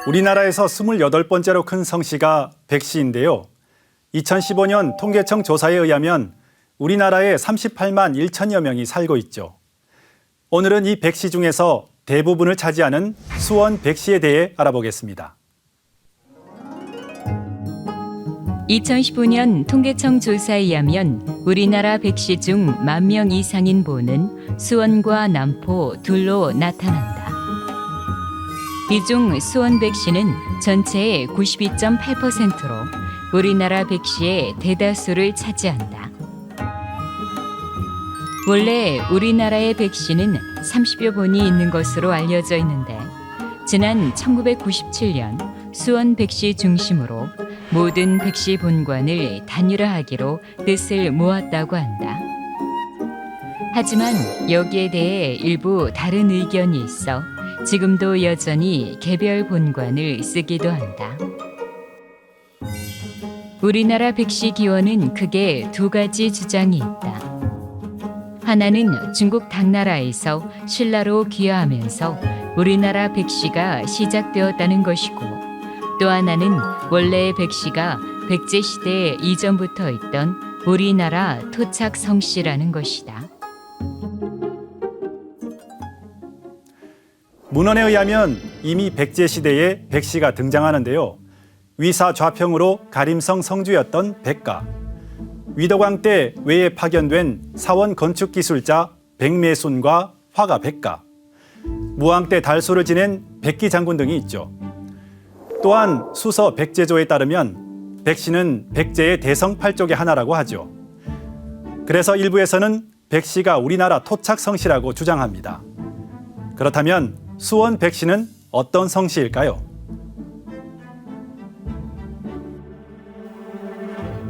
우리나라에서 28번째로 큰 성씨가 백시인데요. 2015년 통계청 조사에 의하면 우리나라에 38만 1천여 명이 살고 있죠. 오늘은 이 백시 중에서 대부분을 차지하는 수원 백시에 대해 알아보겠습니다. 2015년 통계청 조사에 의하면 우리나라 백시 중 10,000명 이상인 보는 수원과 남포 둘로 나타난다. 이 중 수원 백시는 전체의 92.8%로 우리나라 백시의 대다수를 차지한다. 원래 우리나라의 백시는 30여 본이 있는 것으로 알려져 있는데 지난 1997년 수원 백시 중심으로 모든 백시 본관을 단일화하기로 뜻을 모았다고 한다. 하지만 여기에 대해 일부 다른 의견이 있어 지금도 여전히 개별 본관을 쓰기도 한다. 우리나라 백시 기원은 크게 두 가지 주장이 있다. 하나는 중국 당나라에서 신라로 귀화하면서 우리나라 백시가 시작되었다는 것이고, 또 하나는 원래의 백시가 백제시대 이전부터 있던 우리나라 토착 성씨라는 것이다. 문헌에 의하면 이미 백제시대에 백시가 등장하는데요. 위사 좌평으로 가림성 성주였던 백가, 위덕왕 때 외에 파견된 사원 건축기술자 백매순과 화가 백가, 무왕 때 달소를 지낸 백기 장군 등이 있죠. 또한 수서 백제조에 따르면 백시는 백제의 대성 8족의 하나라고 하죠. 그래서 일부에서는 백시가 우리나라 토착 성씨라고 주장합니다. 그렇다면 수원 백시는 어떤 성씨일까요?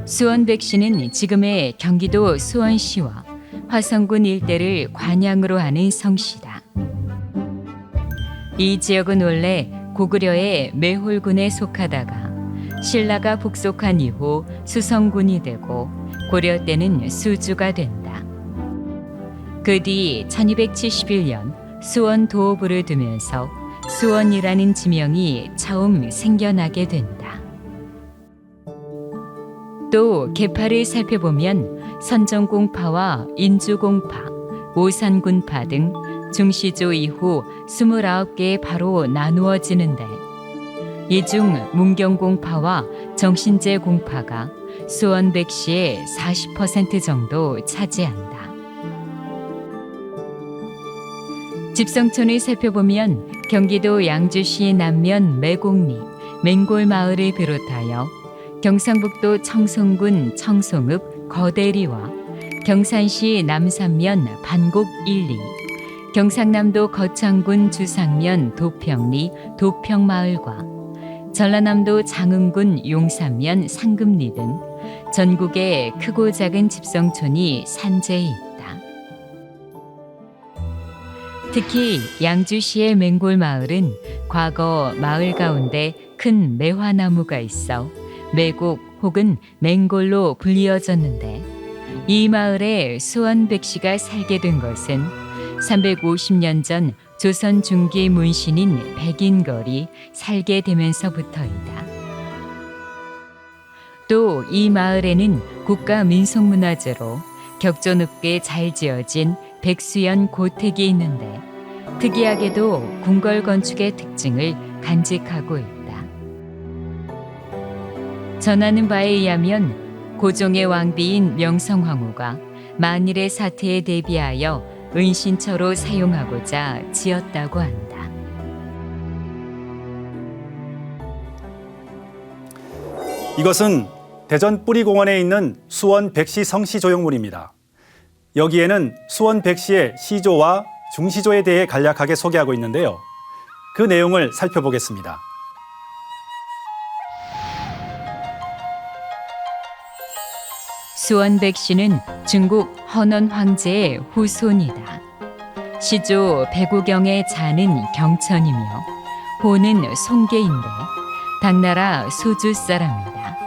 수원 백시는 지금의 경기도 수원시와 화성군 일대를 관양으로 하는 성씨다. 이 지역은 원래 고구려의 매홀군에 속하다가 신라가 북속한 이후 수성군이 되고 고려 때는 수주가 된다. 그 뒤 1271년 수원 도읍을 두면서 수원이라는 지명이 처음 생겨나게 된다. 또 계파를 살펴보면 선정공파와 인주공파, 오산군파 등 중시조 이후 29개의 파로 나누어지는데, 이 중 문경공파와 정신제공파가 수원 백시의 40% 정도 차지한다. 집성촌을 살펴보면 경기도 양주시 남면 매곡리, 맹골마을을 비롯하여 경상북도 청송군 청송읍 거대리와 경산시 남산면 반곡 1, 2, 경상남도 거창군 주상면 도평리 도평마을과 전라남도 장흥군 용산면 상금리 등 전국의 크고 작은 집성촌이 산재해 있다. 특히 양주시의 맹골마을은 과거 마을 가운데 큰 매화나무가 있어 매곡 혹은 맹골로 불리어졌는데, 이 마을에 수원 백시가 살게 된 것은 350년 전 조선 중기 문신인 백인걸이 살게 되면서부터이다. 또 이 마을에는 국가민속문화재로 격조 높게 잘 지어진 백수연 고택이 있는데, 특이하게도 궁궐 건축의 특징을 간직하고 있다. 전하는 바에 의하면 고종의 왕비인 명성황후가 만일의 사태에 대비하여 은신처로 사용하고자 지었다고 한다. 이것은 대전 뿌리공원에 있는 수원 백시 성씨 조형물입니다. 여기에는 수원 백시의 시조와 중시조에 대해 간략하게 소개하고 있는데요. 그 내용을 살펴보겠습니다. 수원 백시는 중국 헌원 황제의 후손이다. 시조 백우경의 자는 경천이며 호는 송계인데 당나라 수주 사람이다.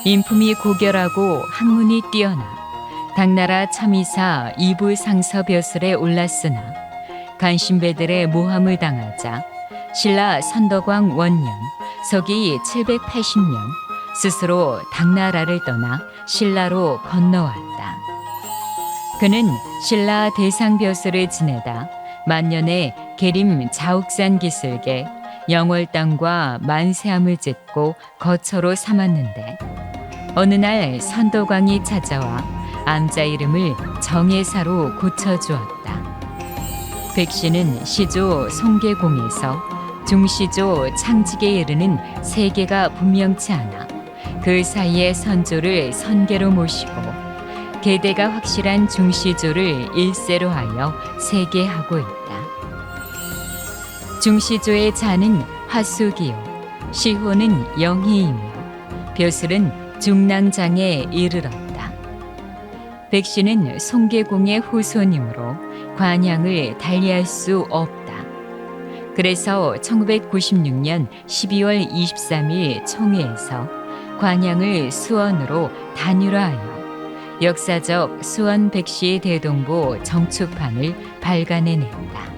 인품이 고결하고 학문이 뛰어나 당나라 참의사 이부상서 벼슬에 올랐으나 간신배들의 모함을 당하자 신라 선덕왕 원년 서기 780년 스스로 당나라를 떠나 신라로 건너왔다. 그는 신라 대상벼슬을 지내다 만년에 계림 자욱산 기슭에 영월당과 만세함을 짓고 거처로 삼았는데 어느 날 선덕왕이 찾아와 암자 이름을 정예사로 고쳐주었다. 백씨는 시조 송계공에서 중시조 창직에 이르는 세계가 분명치 않아 그 사이에 선조를 선계로 모시고 계대가 확실한 중시조를 일세로 하여 세계하고 있다. 중시조의 자는 화숙이요 시호는 영희이며 벼슬은 중랑장에 이르렀다. 백씨는 송계공의 후손이므로 관양을 달리할 수 없다. 그래서 1996년 12월 23일 총회에서 관양을 수원으로 단일화하여 역사적 수원 백씨 대동보 정축판을 발간해냈다.